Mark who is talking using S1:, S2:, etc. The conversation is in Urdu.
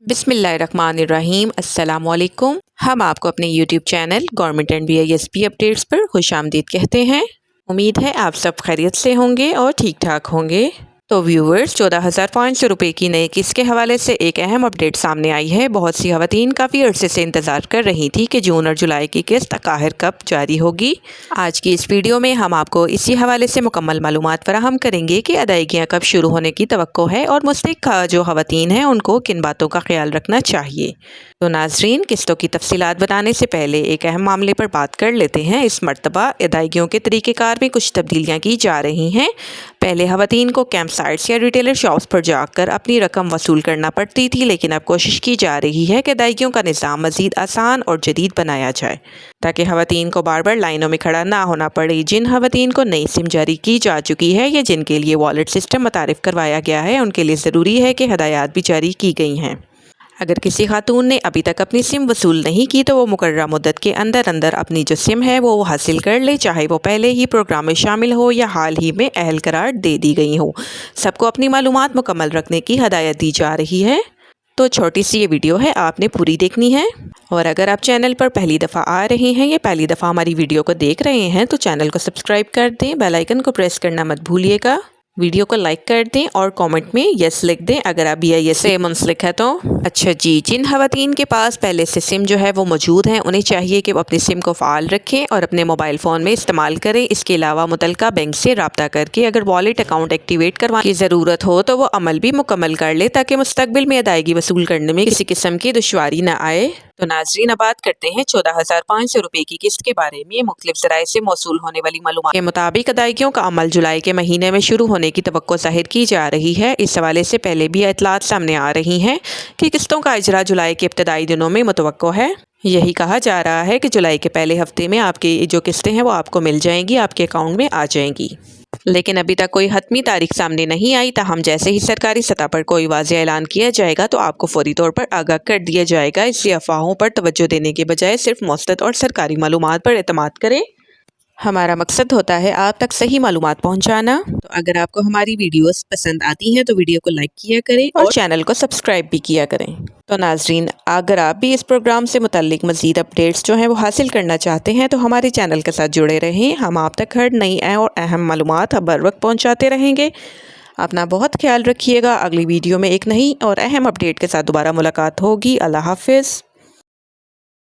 S1: بسم اللہ الرحمن الرحیم۔ السلام علیکم۔ ہم آپ کو اپنے YouTube channel government and BISP updates پر خوش آمدید کہتے ہیں۔ امید ہے آپ سب خیریت سے ہوں گے اور ٹھیک ٹھاک ہوں گے۔ تو ویورز، 14,500 روپے کی نئی قسط کے حوالے سے ایک اہم اپڈیٹ سامنے آئی ہے۔ بہت سی خواتین کافی عرصے سے انتظار کر رہی تھی کہ جون اور جولائی کی قسط آخر کب جاری ہوگی۔ آج کی اس ویڈیو میں ہم آپ کو اسی حوالے سے مکمل معلومات فراہم کریں گے کہ ادائیگیاں کب شروع ہونے کی توقع ہے اور مستحق جو خواتین ہیں ان کو کن باتوں کا خیال رکھنا چاہیے۔ تو ناظرین، قسطوں کی تفصیلات بتانے سے پہلے ایک اہم معاملے پر بات کر لیتے ہیں۔ اس مرتبہ ادائیگیوں کے طریقہ کار میں کچھ تبدیلیاں کی جا رہی ہیں۔ پہلے خواتین کو کیمپ سائٹس یا ریٹیلر شاپس پر جا کر اپنی رقم وصول کرنا پڑتی تھی، لیکن اب کوشش کی جا رہی ہے کہ ادائیگیوں کا نظام مزید آسان اور جدید بنایا جائے تاکہ خواتین کو بار بار لائنوں میں کھڑا نہ ہونا پڑے۔ جن خواتین کو نئی سم جاری کی جا چکی ہے یا جن کے لیے والیٹ سسٹم متعارف کروایا گیا ہے، ان کے لیے ضروری ہے کہ ہدایات بھی جاری کی گئی ہیں۔ اگر کسی خاتون نے ابھی تک اپنی سم وصول نہیں کی تو وہ مقررہ مدت کے اندر اپنی جو سم ہے وہ حاصل کر لے، چاہے وہ پہلے ہی پروگرام میں شامل ہو یا حال ہی میں اہل قرار دے دی گئی ہو۔ سب کو اپنی معلومات مکمل رکھنے کی ہدایت دی جا رہی ہے۔ تو چھوٹی سی یہ ویڈیو ہے، آپ نے پوری دیکھنی ہے۔ اور اگر آپ چینل پر پہلی دفعہ آ رہے ہیں یا پہلی دفعہ ہماری ویڈیو کو دیکھ رہے ہیں تو چینل کو سبسکرائب کر دیں، بیل آئیکن کو پریس کرنا مت بھولیے گا، ویڈیو کو لائک کر دیں اور کامنٹ میں یس لکھ دیں اگر آپ BIS سے منسلک ہے تو۔ اچھا جی، جن خواتین کے پاس پہلے سے سم جو ہے وہ موجود ہیں، انہیں چاہیے کہ وہ اپنی سم کو فعال رکھیں اور اپنے موبائل فون میں استعمال کریں۔ اس کے علاوہ متعلقہ بینک سے رابطہ کر کے اگر والیٹ اکاؤنٹ ایکٹیویٹ کروانے کی ضرورت ہو تو وہ عمل بھی مکمل کر لے تاکہ مستقبل میں ادائیگی وصول کرنے میں کسی قسم کی دشواری نہ آئے۔ تو ناظرین، اب بات کرتے ہیں 14,500 روپے کی قسط کے بارے میں۔ مختلف ذرائع سے موصول ہونے والی معلومات کے مطابق ادائیگیوں کا عمل جولائی کے مہینے میں شروع ہونے کی توقع ظاہر کی جا رہی ہے۔ اس حوالے سے پہلے بھی اطلاعات سامنے آ رہی ہیں کہ قسطوں کا اجرا جولائی کے ابتدائی دنوں میں متوقع ہے۔ یہی کہا جا رہا ہے کہ جولائی کے پہلے ہفتے میں آپ کی جو قسطیں ہیں وہ آپ کو مل جائیں گی، آپ کے اکاؤنٹ میں آ جائیں گی۔ لیکن ابھی تک کوئی حتمی تاریخ سامنے نہیں آئی، تاہم جیسے ہی سرکاری سطح پر کوئی واضح اعلان کیا جائے گا تو آپ کو فوری طور پر آگاہ کر دیا جائے گا۔ اس لیے افواہوں پر توجہ دینے کے بجائے صرف مستند اور سرکاری معلومات پر اعتماد کریں۔ ہمارا مقصد ہوتا ہے آپ تک صحیح معلومات پہنچانا۔ تو اگر آپ کو ہماری ویڈیوز پسند آتی ہیں تو ویڈیو کو لائک کیا کریں اور چینل کو سبسکرائب بھی کیا کریں۔ تو ناظرین، اگر آپ بھی اس پروگرام سے متعلق مزید اپڈیٹس جو ہیں وہ حاصل کرنا چاہتے ہیں تو ہمارے چینل کے ساتھ جڑے رہیں۔ ہم آپ تک ہر نئی اور اہم معلومات بر وقت پہنچاتے رہیں گے۔ اپنا بہت خیال رکھیے گا۔ اگلی ویڈیو میں ایک نئی اور اہم اپڈیٹ کے ساتھ دوبارہ ملاقات ہوگی۔ اللہ حافظ۔